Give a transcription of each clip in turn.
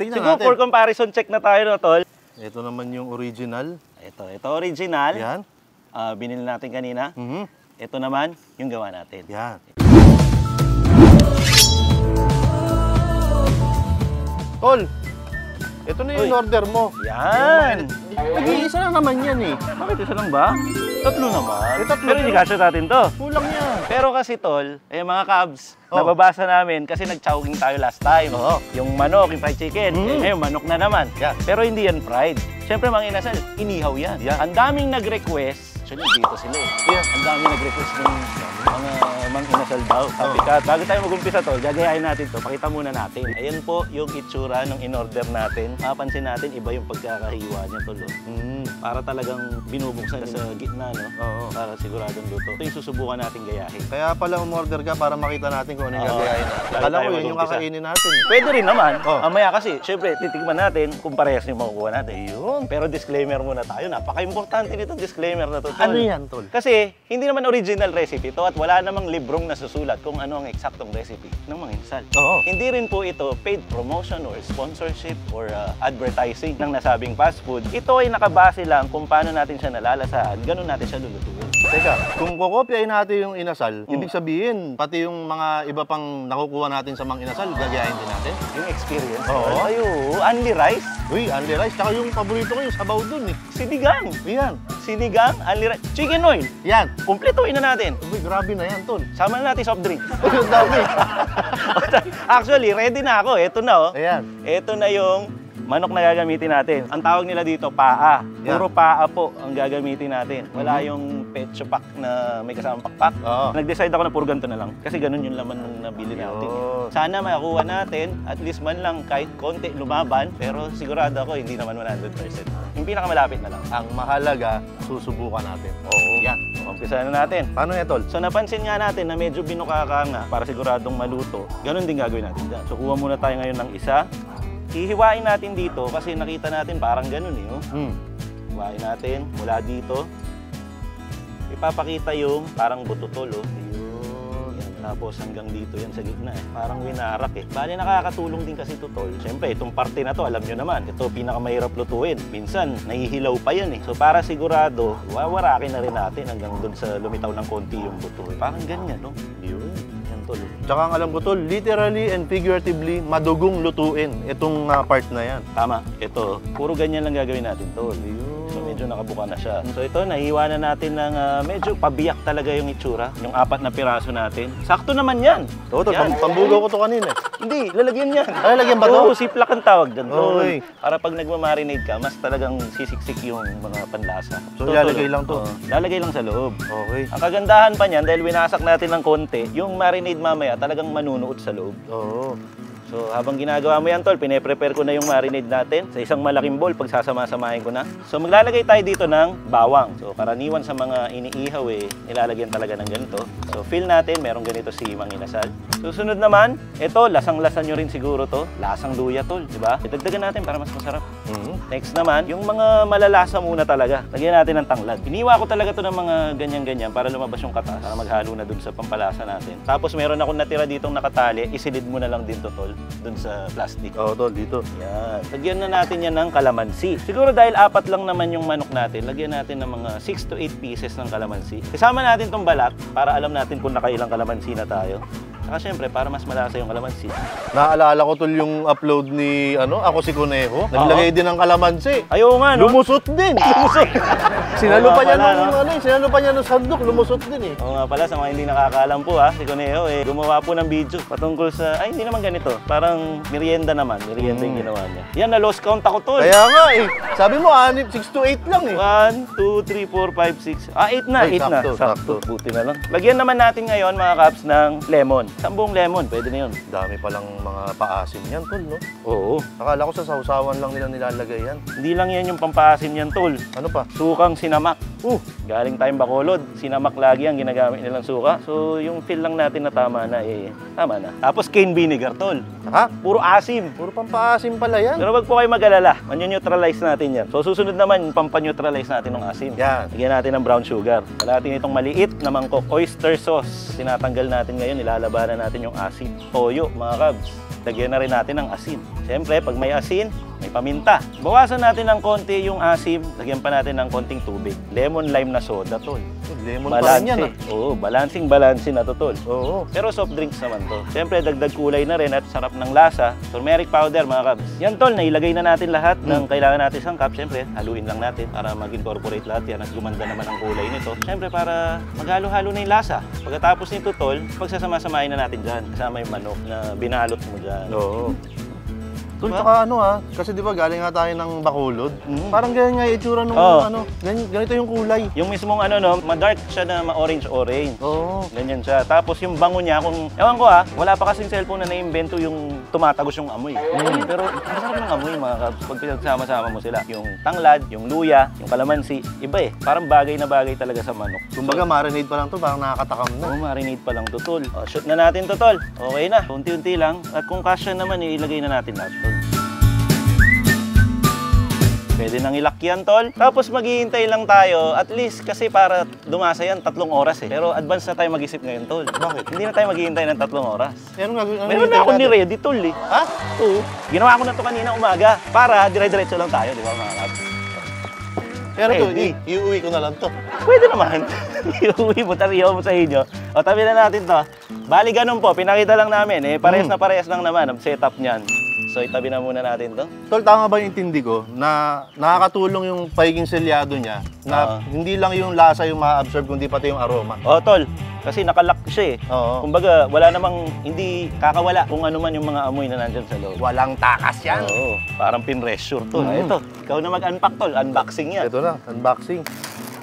tingnan Siguro natin. for comparison check na tayo no, tol. Ito naman yung original. Ito original. Yan. Binili natin kanina. Ito naman yung gawa natin. Yan. Tol, ito na yung order mo. Yan. Nag-iisa lang naman yan eh. Bakit isa lang ba? Tatlo naman. Tatlo. Pero hindi kasya natin to. Kulang yan. Pero kasi tol, mga Cubs, nababasa namin kasi nag-chowking tayo last time. Yung manok, yung fried chicken. Ngayon, manok na naman. Yeah. Pero hindi yan fried. Siyempre, mga inasal, inihaw yan. Yeah. Ang daming nag-request. Actually, dito sila eh. Yeah. Ang daming nag-request ng mga inasal daw. Sabi ka, bago tayo mag-umpisa tol, gagayahin natin to. Pakita muna natin. Ayan po yung itsura ng in-order natin. Mapansin natin, iba yung pagkakahiwa niya tol. Para talagang binubuksan sa gitna, no? Para siguradong luto. Ito yung susubukan natin gayahin. Kaya pala umorder ka para makita natin kung ano yung gagayahin natin. Akala ko yun yung kakainin natin. Pwede rin naman. Mamaya kasi, syempre, titigman natin kung parehas yung makukuha natin. Yun. Pero disclaimer muna tayo. Napaka-importante nito disclaimer na to, tol. Ano yan, tol? Kasi, hindi naman original recipe to at wala namang librong nasusulat kung ano ang eksaktong recipe ng mga inasal. Hindi rin po ito paid promotion or sponsorship or advertising ng nasabing fast food. Ito ay nakabase lang kung paano natin siya nalalasahan, ganun natin siya lulutuin. Teka, kung kukopyahin natin yung inasal, ibig sabihin, pati yung mga iba pang nakukuha natin sa mga inasal, gagayahin din natin? Yung experience. Oo. Ayo, only rice. Uy, only rice. Tsaka yung paborito ko yung sabaw dun eh. Sinigang. Yan. Sinigang, only rice. Chicken oil. Yan. Kumpletuin na natin. Uy, grabe na yan, tol. Sama na natin soft drinks. Uy, ang dami. Actually, ready na ako. Ito na, oh. Ayan. Ito na yung manok na gagamitin natin. Ang tawag nila dito, paa. Puro paa po ang gagamitin natin. Wala yung pecho pack na may kasamang pakpak. Nag-decide ako na puro ganito na lang. Kasi ganun yung laman nung nabili natin. Sana makakuha natin, at least man lang kahit konti lumaban. Pero sigurado ako, hindi naman 100%. Yung pinakamalapit na lang. Ang mahalaga, susubukan natin. Yan. Umpisa na natin. Paano yan, tol? So napansin nga natin na medyo binukaka nga para siguradong maluto. Ganun din gagawin natin dyan. So kuha muna tayo ngayon ng isa. Hihiwain natin dito kasi nakita natin parang ganun eh. Hiwain natin mula dito. Ipapakita yung parang bututol. Yan, tapos hanggang dito yan sa gitna eh. Parang winarak eh. Bali nakakatulong din kasi ito tol. Siyempre itong parte na to alam nyo naman. Ito pinakamahirap lutuin. Minsan nahihilaw pa yan eh. So para sigurado, wawarakin na rin natin hanggang dun sa lumitaw ng konti yung buto. Parang ganyan no? Yun. Tsaka ang alam ko tol, literally and figuratively, madugong lutuin itong part na yan. Tama. Ito, puro ganyan lang gagawin natin tol. So medyo nakabuka na siya. So ito, nahiwa na natin ng medyo pabiyak talaga yung itsura. Yung 4 na piraso natin. Sakto naman yan. Tol, pambugaw ko to kanina. Hindi, lalagyan yan. Ay, lalagyan ba to? Oo, siplak ang tawag dyan. Okay. Para pag nagmamarinate ka, mas talagang sisiksik yung mga panlasa. So lalagay lang to? Lalagay lang sa loob. Okay. Ang kagandahan pa niyan, dahil winasak natin ng konti, yung marinade mamaya talagang manunuot sa loob. Oo. So habang ginagawa mo yan tol, pine-prepare ko na yung marinade natin sa isang malaking bowl pag sasama-samahin ko na. So maglalagay tayo dito ng bawang. So karaniwan sa mga iniihaw eh, nilalagyan talaga ng ganito. So feel natin, merong ganito si Mang Inasal. Susunod naman, ito, lasang-lasa nyo rin siguro to. Lasang luya tol, di ba? Idagdagan natin para mas masarap. Next naman, yung mga malalasa muna talaga. Lagyan natin ng tanglad. Iniwa ko talaga to ng mga ganyan-ganyan para lumabas yung katas, para maghalo na dun sa pampalasa natin. Tapos meron akong natira ditong nakatali, isilid mo na lang din to tol, dun sa plastic. Oo tol, dito. Yan. Lagyan na natin yan ng kalamansi. Siguro dahil 4 lang naman yung manok natin, lagyan natin ng mga 6 to 8 pieces ng kalamansi. Kasama natin tong balat para alam natin kung nakailang kalamansi na tayo. Saka syempre, para mas malasa yung kalamansi. Naalala ko tol yung upload ni, ako si Conejo. Naglagay din ng kalamansi. Ayaw nga, no? Lumusot din. Lumusot. Sinalo pa niya ng sandok, lumusot din eh. Oo nga pala, sa mga hindi nakakaalam po si Conejo, gumawa po ng video patungkol sa, hindi naman ganito. Parang merienda naman, merienda yung ginawa niya. Yan, na-lost count ako tol. Kaya nga eh. Sabi mo, 6 to 8 lang eh. 1, 2, 3, 4, 5, 6. 8 na, 8 na. Sakto. Buti na lang. Lagyan naman natin ngayon mga Caps ng lemon. Sambong lemon, pwede na yun. Dami palang mga paasim yan, tol, no? Oo. Akala ko sa sausawan lang nila nilalagay yan. Hindi lang yan yung pampaasim yan, tol. Ano pa? Sukang sinamak. Galing tayong Bacolod. Sinamak lagi ang ginagamit nilang suka. So, yung feel lang natin na tama na, tama na. Tapos cane vinegar, tol. Ha? Puro asim. Puro pampaasim pala yan. Pero wag po kayo mag-alala. Manyo-neutralize natin yan. So, susunod naman, pampa-neutralize natin ng asim. Yan. Lagyan natin ng brown sugar. Wala natin itong maliit na mangkok oyster sauce. Tinatanggal natin ngayon, nilalabanan natin yung asim. Toyo, mga Cabs. lagyan na rin natin ng asin. Siyempre, pag may asin, may paminta. Bawasan natin ng konti yung asim, lagyan pa natin ng konting tubig. Lemon lime na soda, tol. Lemon pa rin yan, Oo, balancing na to, tol. Oo. Pero soft drinks naman to. Siyempre, dagdag kulay na rin at sarap ng lasa. Turmeric powder, mga kabs. Yan, tol, nailagay na natin lahat ng kailangan natin sangkap. Siyempre, haluin lang natin para mag-incorporate lahat yan at gumanda naman ang kulay nito. Siyempre, para maghalo-halo na yung lasa. Pagkatapos nito, tol, pagsasama-samahin na natin dyan. Kasama yung manok na binalot mo dyan. Oo. Tol, tsaka kasi di ba galing nga tayo ng Bacolod? Parang ganyan nga yung itsura nung ganito yung kulay. Yung mismong ma-dark siya na ma-orange-orange. Oo. Ganyan siya. Tapos yung bango niya, ewan ko wala pa kasing cellphone na na-invento yung tumatagos yung amoy. Pero ang sarap ng amoy, mga kabs, pag pinagsama-sama mo sila. Yung tanglad, yung luya, yung kalamansi, iba eh. Parang bagay na bagay talaga sa manok. Kumbaga marinade pa lang to, parang nakakatakam na. Oo, marinade pa lang to, tol. Shoot na natin to, tol. Okay na, unti-unti lang. At kung kasya naman, ilagay na natin lahat, tol. Pwede nang ilakyan, tol. Tapos maghihintay lang tayo, at least kasi para dumasa yan, 3 oras eh. Pero advance na tayo mag-isip ngayon, tol. Bakit? Hindi na tayo maghihintay ng 3 oras. Meron na ako ni-ready, tol eh. Ha? Oo. Ginawa ko na to kanina umaga para dire-diretso lang tayo, di ba, mga kabs? Pero to, iuwi ko na lang to. Pwede naman. Iuwi mo, tariyaw mo sa inyo. O, tabi na natin to. Bali, ganun po. Pinakita lang namin. Parehas lang naman ang setup niyan. So, itabi na muna natin to. Tol, tama ba yung intindi ko na nakakatulong yung pagiging selyado niya na hindi lang yung lasa yung ma-absorb kundi pati yung aroma? Oo, tol. Kasi nakalock siya eh. Oo. Kumbaga, wala namang hindi kakawala kung ano man yung mga amoy na nandyan sa loob. Walang takas yan. Oo. Parang pinressure, tol. Ito, ikaw na mag-unpack, tol. Unboxing yan. Ito na, unboxing.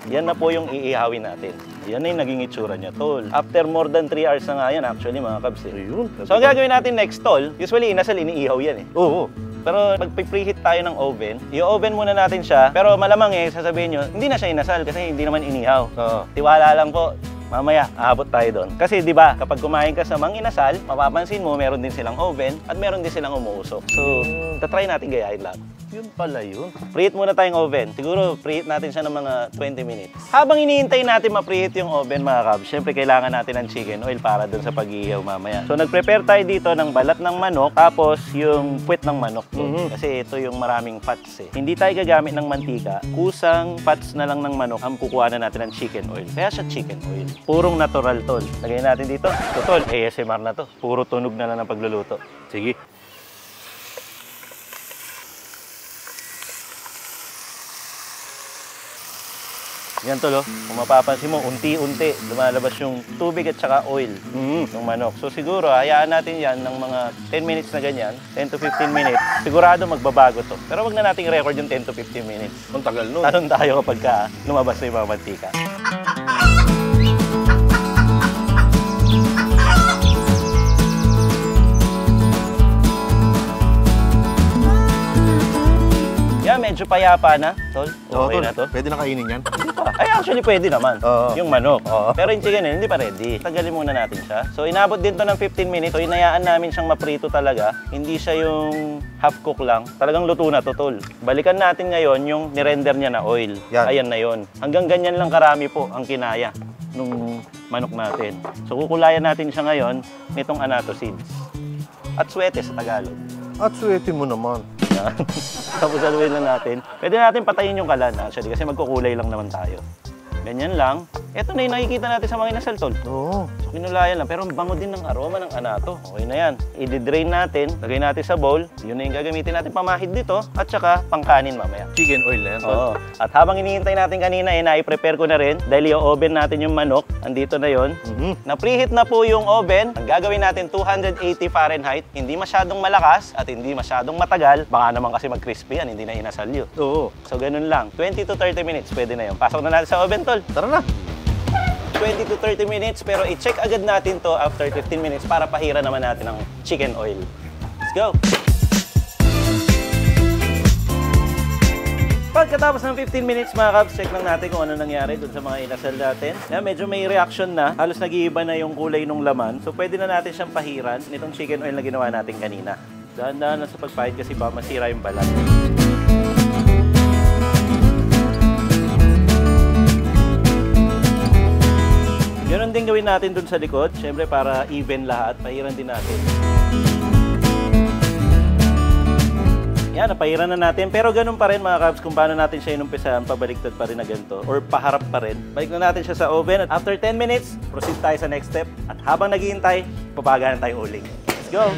Yan na po yung iihawin natin. Yan na yung naging itsura niya, tol. After more than 3 hours na nga yan, actually, mga kabs. Ayun. So, ang gagawin natin next, tol, usually inasal, iniihaw yan eh. Oo. Pero magpe-preheat tayo ng oven. I-oven muna natin siya. Pero malamang sasabihin nyo, hindi na siya inasal kasi hindi naman inihaw. Oo. Tiwala lang po. Mamaya, aabot tayo doon. Kasi 'di ba, kapag kumain ka sa manginasal, mapapansin mo meron din silang oven at meron din silang umuusok. So, tatry natin gayahin lang. Yun pala yun. Preheat muna tayong oven. Siguro, preheat natin siya ng mga 20 minutes. Habang iniintay natin ma-preheat yung oven, mga kabs, syempre kailangan natin ng chicken oil para doon sa pag-iihaw mamaya. So, nag-prepare tayo dito ng balat ng manok, tapos yung puwet ng manok. Kasi ito yung maraming fats eh. Hindi tayo gagamit ng mantika. Kusang fats na lang ng manok ang kukuha na natin ng chicken oil. Kaya siya chicken oil. Purong natural, tol. Lagay natin dito. Ito, tol, ASMR na to. Puro tunog na lang ng pagluluto. Sige. Yan, tol, kung mapapansin mo, unti-unti lumalabas yung tubig at saka oil ng manok. So siguro, hayaan natin yan ng mga 10 minutes na ganyan, 10 to 15 minutes. Sigurado magbabago to. Pero wag na nating record yung 10 to 15 minutes. Ang tagal nun. Tanong tayo kapag lumabas na yung mga mantika. Yan, medyo payapa na, tol. Okay na to. Pwede na kainin yan? Hindi pa. Ay, actually, pwede naman. Yung manok. Pero yung chicken, hindi pa ready. Tagalin muna natin siya. So, inabot din to ng 15 minutes. So, inayaan namin siyang maprito talaga. Hindi siya yung half cook lang. Talagang luto na to, tol. Balikan natin ngayon yung nirender niya na oil. Yan. Ayan na yon. Hanggang ganyan lang karami po ang kinaya nung manok natin. So, kukulayan natin siya ngayon nitong annatto seeds. At swete sa Tagalog. At suwete mo naman. Tapos haluin lang natin. Pwede natin patayin yung kalan actually kasi magkukulay lang naman tayo. Ganyan lang. Ito na yung nakikita natin sa mga inasal, tol. Oo. So, kinulayan lang. Pero ang bango din ng aroma ng annatto. Okay na yan. I-drain natin. Lagay natin sa bowl. Yun na yung gagamitin natin pamahid dito. At saka pangkanin mamaya. Chicken oil na yan, tol. Oo. At habang inihintay natin kanina, na-prepare ko na rin. Dahil i-oven natin yung manok. Andito na yon. Na-preheat na po yung oven. Ang gagawin natin 280 Fahrenheit. Hindi masyadong malakas at hindi masyadong matagal. Baka naman kasi mag-crispy yan. Hindi na inasal yun. Oo. So, ganun lang. 20 to 30 minutes. Pwede na yun. Pasok na natin sa oven, tol. Tara na. 20 to 30 minutes, pero i-check agad natin to after 15 minutes para pahira naman natin ng chicken oil. Let's go! Pagkatapos ng 15 minutes, mga kabs, check lang natin kung ano nangyari dun sa mga inasal natin. Yan, medyo may reaction na. Halos nag-iiba na yung kulay ng laman. So, pwede na natin siyang pahiran nitong chicken oil na ginawa natin kanina. Dahan-dahan na sa pagpahid kasi ba masira yung balat. Ganun din gawin natin dun sa likod. Siyempre, para even lahat, pahiran din natin. Yan, napahiran na natin. Pero ganun pa rin mga kabs, kung paano natin siya inumpisahan, pabaliktad pa rin na ganito, or paharap pa rin. Balik na natin siya sa oven at after 10 minutes, proceed tayo sa next step. At habang naghihintay, papaganan tayong uling. Let's go!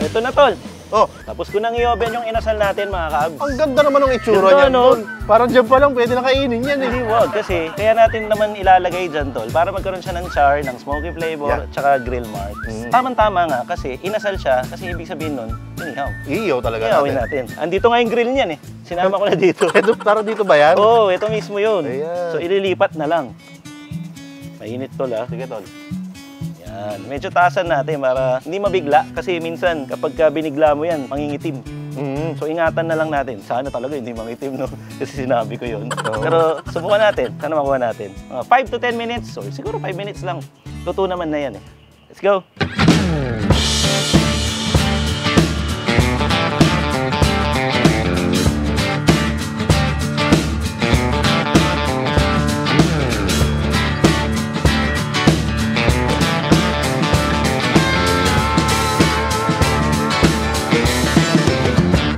Ito na, tol. Oh, Tapos ko nang i-oven yung inasal natin, mga kabs. ang ganda naman ng itsura Ganda, niyan, no? tol. Parang dyan pa lang, pwede na kainin yan eh. Hindi, wag. Kasi kaya natin naman ilalagay dyan, tol, para magkaroon siya ng char, ng smoky flavor, Yeah. tsaka grill marks. Tamang-tama nga kasi inasal siya, kasi ibig sabihin nun, inihaw. Iiyaw talaga Ihawin natin. Andito nga yung grill niyan eh. Sinama ko na dito. Ito, tara dito ba yan? Oo, ito mismo yun. Ayan. So ililipat na lang. Mainit, tol, ah. Sige, tol. Yan. Medyo taasan natin para hindi mabigla. Kasi minsan, kapag binigla mo yan, mangingitim. So ingatan na lang natin. Sana talaga hindi mangitim, no? Kasi sinabi ko yun. Pero subukan natin. Sana makuha natin. 5 to 10 minutes. So siguro 5 minutes lang. Luto naman na yan eh. Let's go!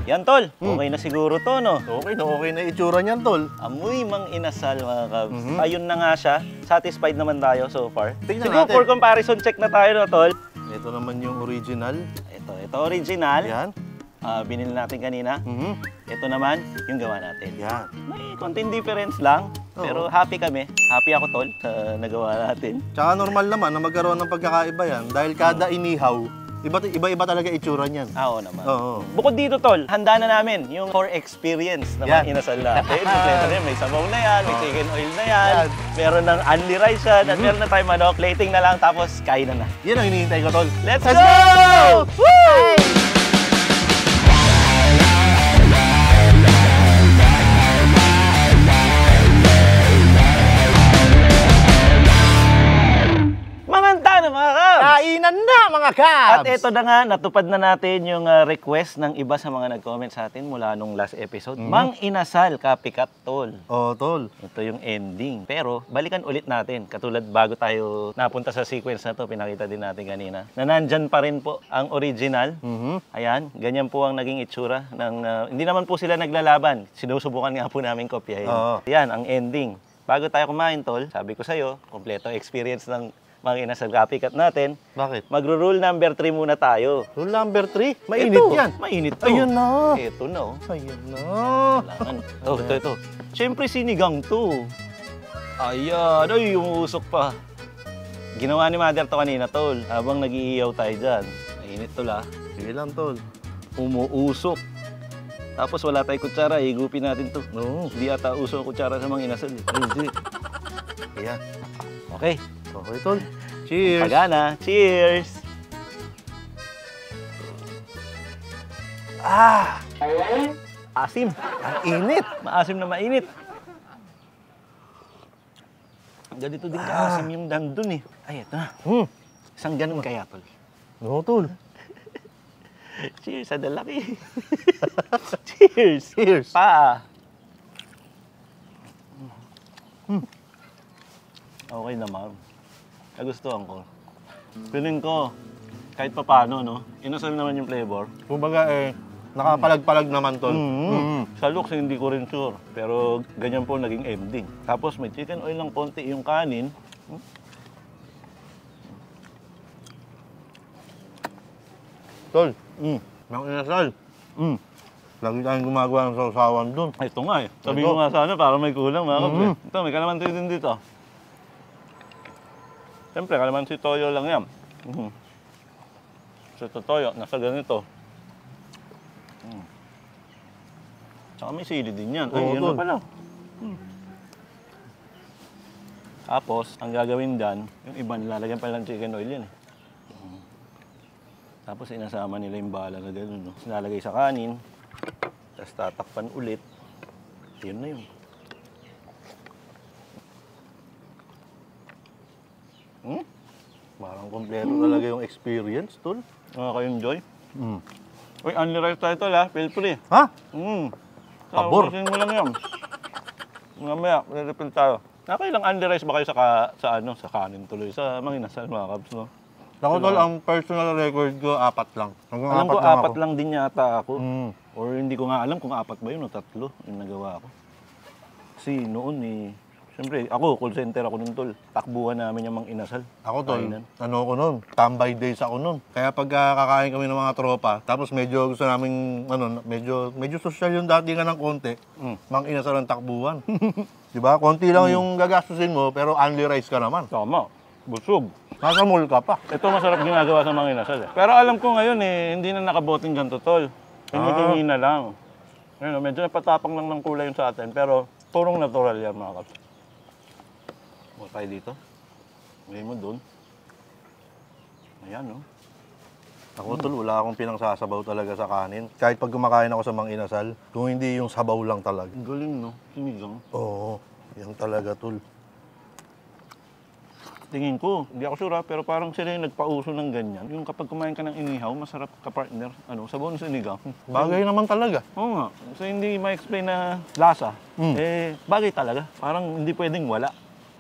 Yan, tol. Okay na siguro to, no? Okay na itsura niyan, tol. Amoy mang inasal, mga kabs. Ayun na nga siya. Satisfied naman tayo so far. Tingnan Siguro natin. for comparison, check na tayo, no, tol? Ito naman yung original. Ito original. Yan. Binili natin kanina. Ito naman, yung gawa natin. Yan. May konting difference lang. Pero happy kami. Happy ako, tol, sa nagawa natin. Tsaka normal naman na magkaroon ng pagkakaiba yan dahil kada inihaw, iba-iba talaga itsura niyan. Oo naman. Oo. Bukod dito, tol, handa na namin yung core experience na Yan. inasal natin. Kompleto na yan. May sabaw na yan, may chicken oil na yan, Yan. meron ng only rice yan, at meron na tayong manok, plating na lang, tapos kain na. Yan ang hinihintay ko, tol. Let's go! Woo! Manganta na, mga kabs! Kainan na, mga kabs! At ito na nga, natupad na natin yung request ng iba sa mga nag-comment sa atin mula nung last episode. Mang inasal, copycat, tol. Oh, tol. Ito yung ending. Pero, balikan ulit natin. Katulad bago tayo napunta sa sequence na to, pinakita din natin kanina, na nandyan pa rin po ang original. Ayan, ganyan po ang naging itsura. Hindi naman po sila naglalaban. Sinusubukan nga po namin kopyahin. Oo. Yan, ang ending. Bago tayo kumain, tol, sabi ko sa'yo, kompleto experience ng mga inasal copycat natin. Bakit? Magro-rule number 3 muna tayo. Rule number 3? Mainit Ito, yan. Mainit to. Ayun na. Ito na, oh. Ayun na. Kailangan. Oh, ito. Siyempre sinigang to. Ayan, ay, umusok pa. Ginawa ni Mother to kanina, tol. Habang nag-iiyaw tayo dyan. Mainit, tol, ah. Sige lang, tol. Umuusok. Tapos wala tayong kutsara, higupin natin to. No. Hindi ata uso ang kutsara sa mga inasal. Hindi. Ayan. Okay. Okay, tol. Cheers. Pagana. Cheers! Ah! Asim. Ang init. Maasim na mainit. Ganito din kaasim yung dandun eh. Ay, ito na. Isang ganun kaya, tol. No, tol. Cheers, sa dalaki. Cheers. Cheers. Pa. Okay naman. Nagustuhan ko. Feeling ko, kahit pa paano, no? Inasal naman yung flavor. Kumbaga nakapalag-palag naman, tol. Sa looks, hindi ko rin sure. Pero ganyan po naging ending. Tapos may chicken oil ng konti yung kanin. Tol. Mang inasal. Lagi tayong gumagawa ng sausawan dun. Ay, ito nga eh. Sabi ko nga sana para may kulang mga kape. Ito, may kalamansi din dito. Siyempre, kalamansi toyo lang yan. So, ito toyo, nasa ganito. Tsaka may sili din yan. Ay, Oo, yun tol. na pala. Tapos, ang gagawin dyan, yung iba nilalagyan pa lang chicken oil yan eh. Tapos, inasama nila yung bala na gano'n. No? Sinalagay sa kanin. Tapos tatakpan ulit. Yun na yun. Parang kompleto talaga yung experience, tol. Nakaka-enjoy. Uy, only rice tayo tol ha. Feel free. Ha? Mm. Pabor. Tapusin mo lang yan. Mamaya, re-refill tayo. Nakailang only rice ba kayo sa kanin tuloy? Sa mga inasal mga kabs, no? Ako tol, ang personal record ko, 4 lang. Hanggang Alam ko, 4 lang 4 ako. lang din yata ako. Mm. Or hindi ko nga alam kung 4 ba yun o 3 yung nagawa ko. Kasi noon siyempre, ako, call center ako nun, tol. Takbuhan namin yung mga inasal. Ako tol, Kainan. ano ko nun, tambay days ako nun. Kaya pag kakain kami ng mga tropa, tapos medyo gusto namin, medyo social yung datingan ng konti, mang inasal ang takbuhan. Diba? Konti lang yung gagastusin mo, pero only rice ka naman. Tama. Busog. Nasa mall ka pa. Ito masarap ginagawa sa mga inasal. Pero alam ko ngayon hindi na nakaboting ganito, tol. Hinihingi na lang. Ayun, medyo napatapang lang ng kulay yung sa atin, pero purong natural yan mga kaps. Huwag tayo dito. May mo doon. Ayan, no? Ako tol, wala akong pinangsasabaw talaga sa kanin. Kahit pag kumakain ako sa mang inasal, kung hindi yung sabaw lang talaga. Galing, no? Sinigang. Oo, yan talaga tol. Tingin ko, hindi ako sure, pero parang sila yung nagpauso ng ganyan. Yung kapag kumain ka ng inihaw, masarap ka partner. Sabaw ng sinigang. Bagay naman talaga. Oo nga. So hindi ma-explain na lasa. Bagay talaga. Parang hindi pwedeng wala.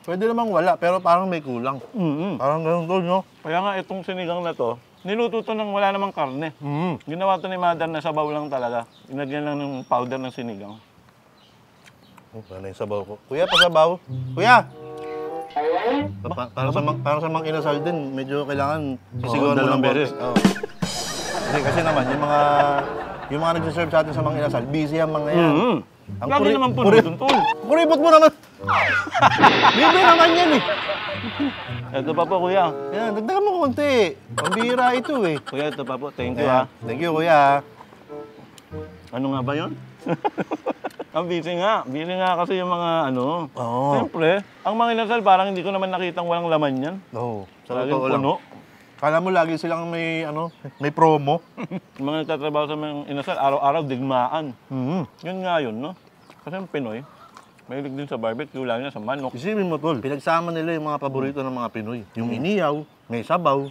Pwede namang wala, pero parang may kulang. Parang ganun tol, no? Kaya nga itong sinigang na to, niluto to ng wala namang karne. Ginawa to ni Mother na sabaw lang talaga. Inagyan lang ng powder ng sinigang. Ano yung sabaw ko? Kuya, pasabaw. Kuya! Para sa mang inasal din, medyo kailangan sisigawan mo ng beses. Hindi, kasi naman, yung mga nagsiserve sa atin sa mang inasal, busy ang mga yan. Lagi naman po doon, tol. Kuripot mo naman! Libre naman yan eh. Ito pa po, kuya. Yan, dagdagan mo konti. Pambihira ito eh. Kuya, ito pa po. Thank you, ha. Thank you, kuya. Ano nga ba yun? Ang busy nga. Busy nga kasi yung mga Oo. Siyempre, ang mga inasal parang hindi ko naman nakitang walang laman yan. Oo. Sa Laging totoo lang. puno. Kala mo lagi silang may promo. Yung mga nagtatrabaho sa mga inasal, araw-araw digmaan. Yun nga yun, no? Kasi ang Pinoy, mahilig din sa barbecue, lalo na sa manok. Isipin mo tol, pinagsama nila yung mga paborito ng mga Pinoy. Yung iniyaw, may sabaw,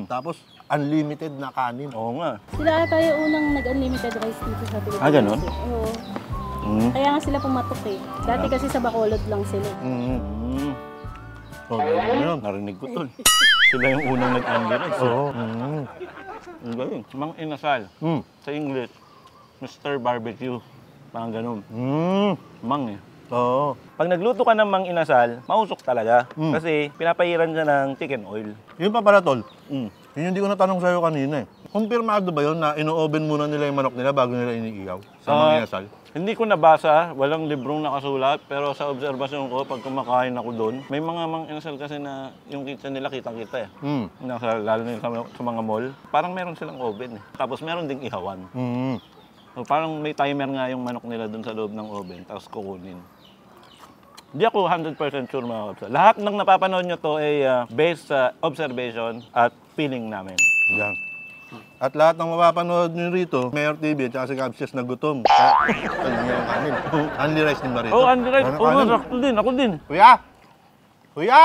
tapos unlimited na kanin. Oo nga. Sila ata yung unang nag-unlimited rice dito sa Pilipinas. Ganon? Oo. Kaya nga sila pumatok eh. Dati kasi sa Bacolod lang sila. Oh, yun. Narinig ko tol. Sila yung unang nag-unli rice. Oo. Ang galing. Mang inasal. Sa English, Mr. Barbecue. Parang ganun. Mang eh. Oo. Pag nagluto ka ng mang inasal, mausok talaga. Kasi pinapahiran siya ng chicken oil. Yun pa pala tol. Yun yung hindi ko natanong sa'yo kanina eh. Kumpirmado ba yun na ino-oven muna nila yung manok nila bago nila iniiyaw sa mga inasal? Hindi ko nabasa, walang librong nakasulat, pero sa obserbasyon ko, pag kumakain ako doon, may mga mang inasal kasi na yung kitchen nila kitang-kita eh. Lalo na sa mga mall, parang meron silang oven eh. Tapos meron ding ihawan. So, parang may timer nga yung manok nila doon sa loob ng oven, tapos kukunin. Hindi ako 100% sure mga kapsa. Lahat ng napapanood nyo to ay based sa observation at feeling namin. Yan. At lahat ng mapapanood nyo rito, Mayor TV at saka si Capsius na gutom. Kaya, ano yung kanin? Only rice din ba rito? Oh, Andy Rice. Ano, Oo, kanin? sakto din. Ako din. Kuya! Kuya!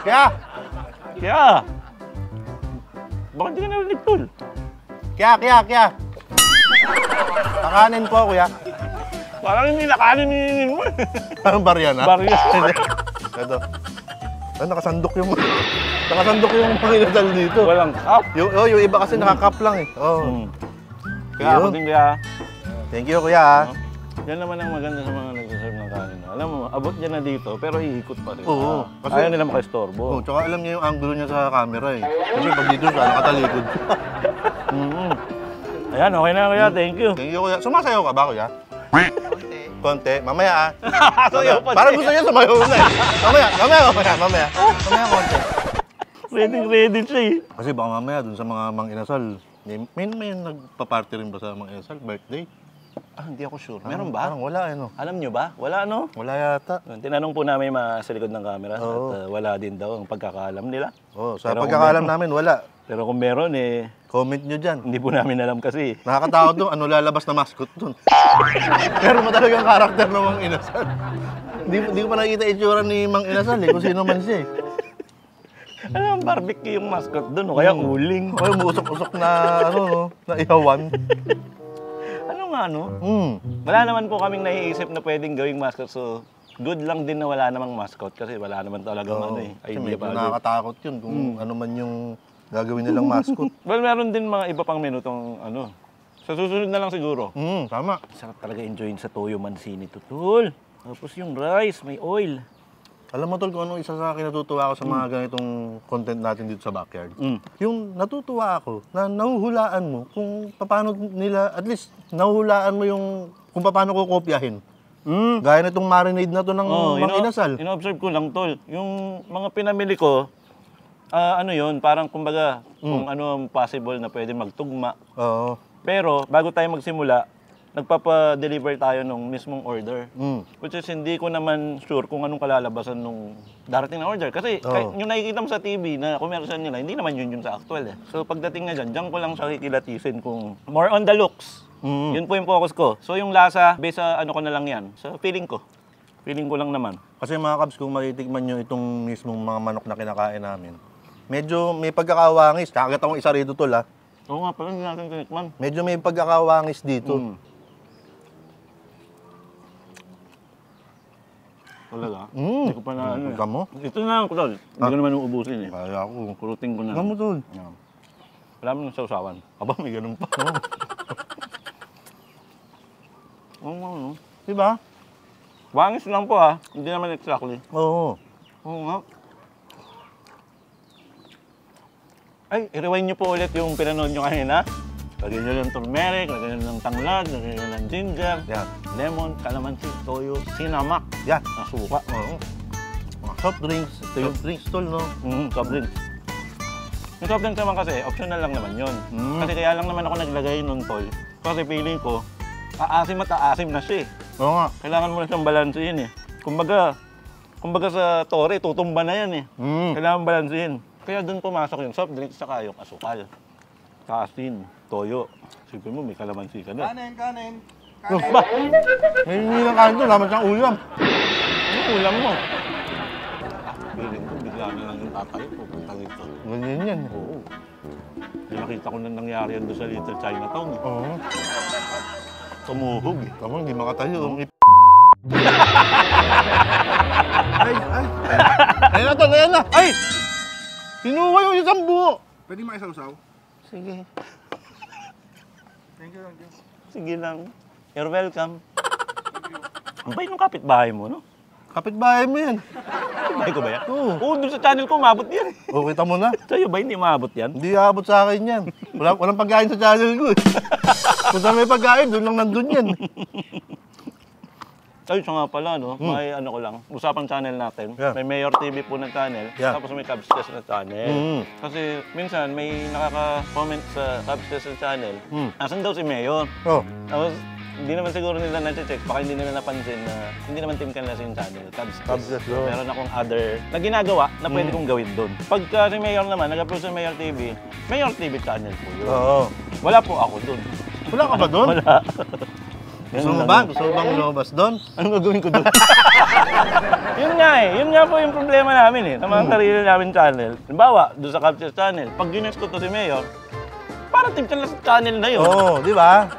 Kuya! Kaya, baka hindi ka narinig tol. Kaya! Kakanin po, kuya. Parang hindi nakanin ninin mo. Parang barya na. Barya. Ito. Nakasandok yung mga inasal dito. Walang cup. Yung iba kasi nakakap lang eh. Kaya ako Yun. din kaya. Thank you, kuya. Yan naman ang maganda sa mga nagsaserve ng kanin. Alam mo, abot niya na dito, pero iikot pa rin. Oo. Kasi- Ayaw nila makaistorbo. Oh, tsaka alam niya yung angulo niya sa camera eh. Kasi pag dito siya, nakatalikod. Ayan, okay na kuya. Thank you. Thank you, kuya. Sumasayaw ka ba, kuya? Konti. Mamaya ah. Sayaw pa Parang siya. gusto niya sumayaw na eh. Mamaya konti. Ready siya eh. Kasi baka mamaya dun sa mga mang inasal, may nagpa-party rin ba sa mang inasal? Birthday? Hindi ako sure. Meron ba? Parang wala eh, no? Alam nyo ba? Wala, no? Wala yata. Tinanong po namin yung sa likod ng camera Oo. at wala din daw ang pagkakaalam nila. Oh, sa Pero pagkakaalam kung namin, wala. Pero kung meron Comment nyo dyan. hindi po namin alam kasi. Nakakatakot doon, ano lalabas na mascot doon. Pero mo talagang karakter ng Mang Inasal. Hindi ko pa nakikita itsura ni Mang Inasal eh, kung sino man siya eh. Ano ang barbecue yung mascot doon? O kaya uling? O yung usok-usok na, na ihawan. Ano nga, no? Wala naman po kaming naiisip na pwedeng gawing mascot. So, good lang din na wala namang mascot kasi wala naman talagang Oo. ano eh. Kasi Idea medyo value. nakakatakot yun kung ano man yung gagawin nilang mascot. Well, meron din mga iba pang menu tong ano. Sa susunod na lang siguro. Tama. Sarap talaga enjoyin sa toyo mancini to, tol. Tapos yung rice, may oil. Alam mo tol, kung ano isa sa akin natutuwa ako sa mga ganitong content natin dito sa backyard. Yung natutuwa ako na nahuhulaan mo kung paano nila, at least nahuhulaan mo yung kung paano ko kopyahin. Gaya nitong marinade na to ng Mang Inasal. Ino-observe ko lang, tol. Yung mga pinamili ko, ano yun, parang kumbaga, kung ano ang possible na pwede magtugma. Oo. Pero, bago tayo magsimula, nagpapa-deliver tayo nung mismong order. Which is, hindi ko naman sure kung anong kalalabasan nung darating na order. Kasi, kahit yung nakikita mo sa TV na commercial nila, hindi naman yun sa actual eh. So, pagdating na dyan ko lang siya kikilatisin kung more on the looks. Yun po yung focus ko. So, yung lasa, based sa ano ko na lang yan. So, feeling ko. Feeling ko lang naman. Kasi mga kabs, kung matitikman nyo itong mismong mga manok na kinakain namin, medyo may pagkakawangis. Kakagat akong isa rito tol ha. Oo nga, pala hindi natin tinikman. Medyo may pagkakawangis dito. Talaga? Hindi ko pa na ano. Ikaw mo? Ito na lang, tol. Hindi ko naman uubusin eh. Kaya ako. Kurutin ko na. Ikaw mo tol. Yeah. Wala mo nang sausawan. Aba, may ganun pa. Oo, Diba? wangis lang po ha. Hindi naman exactly. Oo. Oo nga. Ay, i-rewind nyo po ulit yung pinanood nyo kanina. Lagyan nyo ng turmeric, lagyan nyo ng tanglad, lagyan nyo ng ginger, Yan. lemon, calamansi, toyo, sinamak, Yan. suka. Oo. Mga soft drinks. Ito yung drinks tol, no? Soft drinks. Yung soft drinks naman kasi, optional lang naman yun. Kasi kaya lang naman ako naglagay nun, tol. Kasi feeling ko, aasim at aasim na siya eh. Oo nga. Kailangan mo na siyang balansehin eh. Kumbaga sa tore, tutumba na yan eh. Kailangan balansehin. Kaya doon pumasok yung soft drinks saka yung asukal. Asin, toyo. Siyempre mo, may kalamansi ka na. Kanin. Ba? May hindi lang kain to. Laman siyang ulam. Ano ulam mo? Feeling ko, bigla na lang yung tatay ko. Pupunta dito. Ganyan yan. Oo. Nakita ko na nangyari yan doon sa Little Chinatown. Eh. Oo. Tumuhog eh. Tama, hindi makatayo. Ay. Ayun na tol, ayun na. Ay! Kinuha yung isang buo. Pwede maisawsaw? Sige. Thank you. Sige lang. You're welcome. Ang bait ng kapitbahay mo, no? Kapitbahay mo yan. Kapitbahay ko ba yan? Oo. Oo, doon sa channel ko, umabot yan. O, kita mo na. Sa'yo ba, hindi umabot yan? Hindi aabot sa akin yan. Walang pagkain sa channel ko eh. Kung saan may pagkain, doon lang nandun yan. Ay, siya nga pala, no? May ano ko lang, usapang channel natin. Yeah. May Mayor TV po na channel, Yeah. tapos may Cubs Test na channel. Kasi minsan may nakaka-comment sa Cubs Test na channel, asan daw si Mayor? Oh. Tapos hindi naman siguro nila na-check, baka hindi nila napansin na hindi naman Team Canlas yung channel, Cubs Cubs Test. Test, oh. Meron akong other na ginagawa na pwede kong gawin doon. Pagka si Mayor naman, nag-upload sa Mayor TV channel po yun. Oo. Wala po ako doon. Wala ka ba doon? Wala. Gusto mo ba? Gusto mo bang lumabas doon? Anong gagawin ko doon? Yun nga eh. Yun nga po yung problema namin eh. Sa mga sarili namin channel. Halimbawa, doon sa Capture Channel, pag ginext ko to si Mayor, parang Team Canlas channel na yun. Oo, di ba?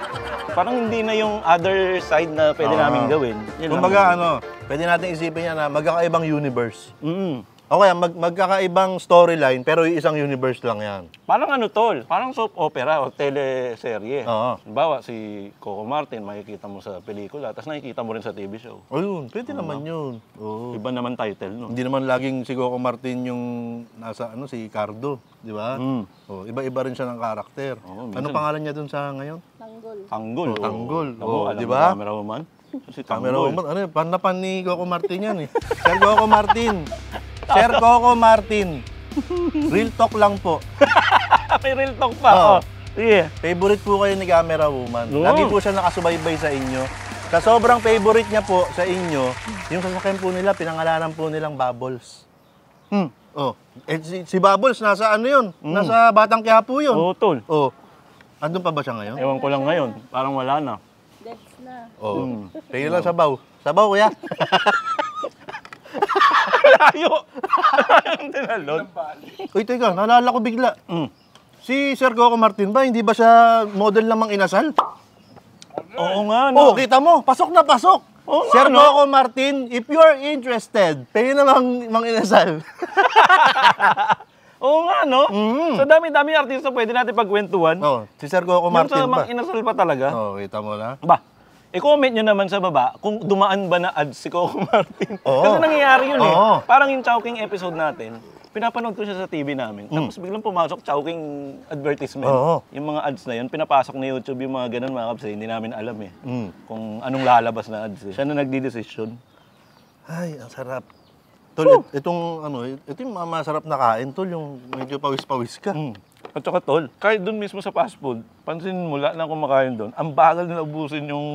Parang hindi na yung other side na pwede namin gawin. Yun Kumbaga, lang. pwede natin isipin yan na magkakaibang universe. Mm. O kaya magkakaibang storyline pero yung isang universe lang yan. Parang ano tol, parang soap opera o teleserye. Oo. Halimbawa, si Coco Martin, makikita mo sa pelikula, tapos nakikita mo rin sa TV show. O yun, pwede naman yun. Oo. Iba naman title, no? Hindi naman laging si Coco Martin yung nasa si Cardo, di ba? O, iba-iba rin siya ng karakter. Oo, Ano minsan. pangalan niya dun sa ngayon? Tanggol. Tanggol. Oh, Tanggol. Tamo, Oh, alam di mo, ba? Camera woman. Si Camera Tanggol. woman, ano yun? Panapan ni Coco Martin yan eh. Sir Coco Martin. Sir Coco Martin. Real talk lang po. May real talk pa. Oo. Oh. Sige. Favorite po kayo ni Camera Woman. Oo. Lagi po siya nakasubaybay sa inyo. Sa sobrang favorite niya po sa inyo, yung sasakyan po nila, pinangalanan po nilang Bubbles. Oh. Si Bubbles, nasa ano yun? Nasa Batang Quiapo yun. Oo, tol. Oh. Andun pa ba siya ngayon? Ewan ko lang ngayon. Parang wala na. Deads na. Oo. Tingin lang sabaw. Sabaw, kuya. Layo! Ang tinalon. Uy, teka, naalala ko bigla. Mm. Si Sir Coco Martin ba, hindi ba siya model ng Mang Inasal? Oo nga, no? Oh, kita mo, pasok na pasok. Oo nga, Sir no? Coco Martin, if you're interested, pwede namang Mang Inasal. Oo nga, no? Sa dami-dami artista pwede natin pagkwentuhan. Oh, si Sir Coco Yung Martin sa ba? Mang Inasal pa talaga. Oh, kita mo na. Ba, i-comment nyo naman sa baba kung dumaan ba na ads si Coco Martin. Oo. Kasi nangyayari yun eh. Oo. Parang yung Chowking episode natin, pinapanood ko siya sa TV namin. Tapos biglang pumasok Chowking advertisement. Oo. Yung mga ads na yun, pinapasok na YouTube yung mga ganun mga kapsa. Hindi namin alam eh. Kung anong lalabas na ads eh. Siya na nagdi-decision. Ay, ang sarap. Tol, itong ano, ito yung masarap na kain, tol, yung medyo pawis-pawis ka. At saka tol, kahit doon mismo sa fast food, pansin mo lahat na kumakain doon, ang bagal na ubusin yung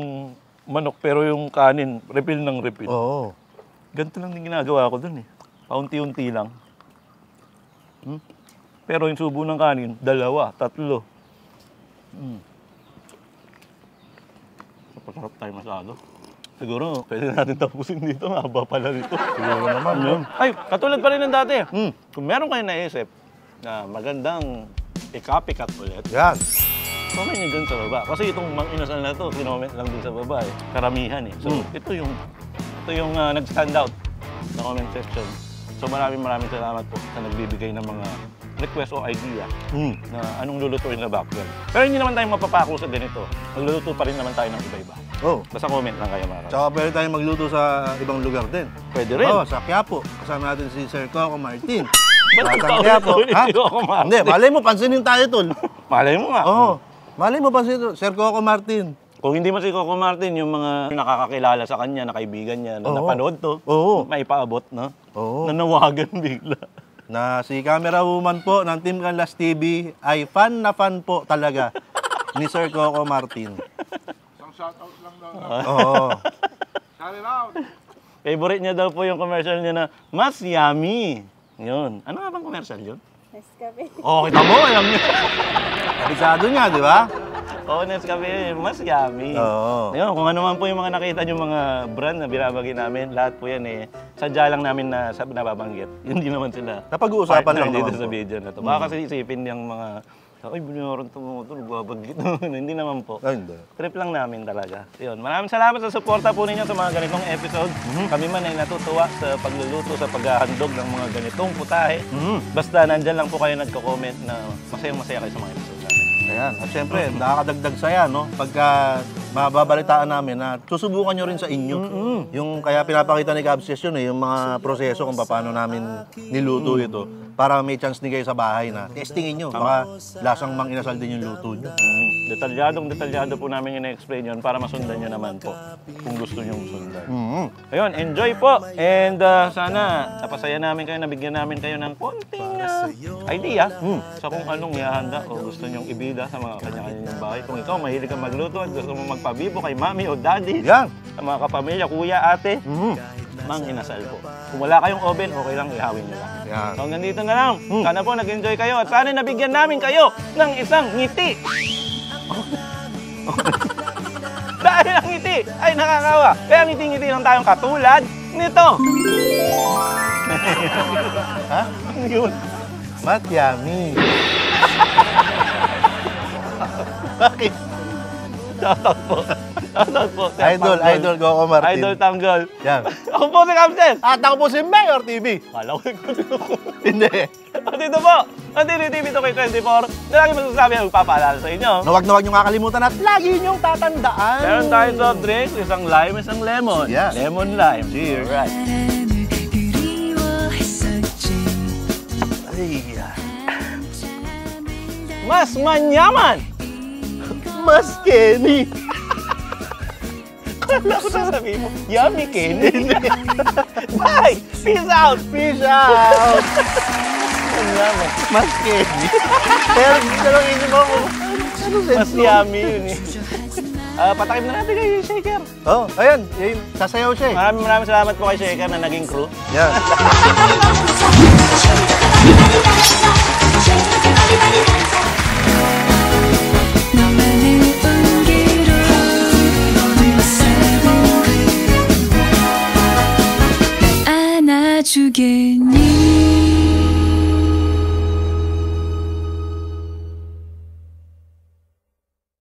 manok pero yung kanin, refill ng refill. Oo. Ganito lang din ginagawa ko doon eh. Paunti-unti lang. Pero yung subo ng kanin, 2, 3. Napasarap tayo masyado. Siguro, pwede natin tapusin dito. Haba pala dito. Siguro naman. Ay, katulad pa rin ng dati. Kung meron kayo naisip na magandang i-copycat ulit, Yan. comment nyo dun sa baba. Kasi itong Mang Inasal na to, kinoment lang din sa baba eh. Karamihan eh. So, ito yung nag-stand out sa comment section. So, maraming salamat po sa nagbibigay ng mga request o idea na anong lulutuin na backyard. Pero hindi naman tayo mapapako sa ganito. Magluluto pa rin naman tayo ng iba-iba. Oh. Basta comment lang kayo mga Tsaka pwede tayong magluto sa ibang lugar din. Pwede rin. Oo, sa Quiapo. Kasama natin si Sir Coco Martin. Ba't Sa Quiapo. paulit-ulit Ha? si Coco Martin? Hindi, malay mo, pansinin tayo, tol. Malay mo nga. Oo. Malay mo, pansinin, Sir Coco Martin. Kung hindi mo si Coco Martin, yung mga nakakakilala sa kanya, na kaibigan niya, na Oo. napanood to, Oo. may paabot, no? Oo. Nanawagan bigla. Na si camera woman po ng Team Canlas TV ay fan na fan po talaga ni Sir Coco Martin. Isang shoutout lang daw. Oo. Shout it out! Favorite niya daw po yung commercial niya na, mas yummy. Yun. Ano nga bang commercial yun? Nescafe. Oh, kita mo, alam niyo. Kabisado niya, di ba? Oo, Nescafe, mas yummy. Oo. Ayun, kung ano man po yung mga nakita niyo mga brand na binabagi namin, lahat po yan eh, sadya lang namin na nababanggit. Hindi naman sila Napag-uusapan partner lang dito naman sa po. video na to. Baka kasi isipin yung mga, ay, binayaran ito mga ito, nagbabanggit. Hindi naman po. Ay, hindi. Trip lang namin talaga. Yun. Maraming salamat sa suporta po ninyo sa mga ganitong episode. Kami man ay natutuwa sa pagluluto, sa paghahandog ng mga ganitong putahe. Basta nandyan lang po kayo nagko-comment na masayang-masaya kayo sa mga episode natin. Ayan. At syempre, nakakadagdag saya, no? Pagka mababalitaan namin na susubukan nyo rin sa inyo. Yung kaya pinapakita ni Cabs yun eh, yung mga proseso kung paano namin niluto ito. Para may chance din kayo sa bahay na testingin nyo. Baka lasang Mang Inasal din yung luto nyo. Detalyado po namin yung explain yun para masundan nyo naman po kung gusto nyo sundan. Ayun, enjoy po! And sana napasaya namin kayo, nabigyan namin kayo ng konting idea sa kung anong ihahanda o gusto nyong ibida sa mga kanya-kanyang bahay. Kung ikaw mahilig kang magluto at gusto mong magpabibo kay mami o daddy, Yan. sa mga kapamilya, kuya, ate, Mang Inasal po. Kung wala kayong oven, okay lang, ihawin nyo lang. Yan. So hanggang dito na lang. Sana po nag-enjoy kayo at sana nabigyan namin kayo ng isang ngiti. Dahil ang ngiti ay nakakawa. Kaya ngiti-ngiti lang tayong katulad nito. Ha? Yun. Mat yummy. Bakit? Shoutout po. Shoutout po. Sir Idol, Tanggol. idol Coco Martin. Idol Tanggol. Yan. Ako po si Captain. At ako po si Mayor TV. Kala ko ikaw ko. Hindi. At ito po, ang TV 2K24 na lagi masasabi ang magpapaalala sa inyo. Na wag nyo kakalimutan at lagi nyong tatandaan. Meron tayong soft drinks, isang lime, isang lemon. Yes. Lemon lime. Cheers. Alright. Ay, Mas manyaman! Mas Kenny. Kala ko sasabihin mo, yummy Kenny. Bye! Peace out! Peace out. Manyaman. Mas Kenny. Pero dito lang isip mo kung ano sense Mas yummy yun eh. Patakim na natin kay Shaker. Oh, ayan. Yun, sasayaw siya eh. Maraming salamat po kay Shaker na naging crew. Yan. Shake it,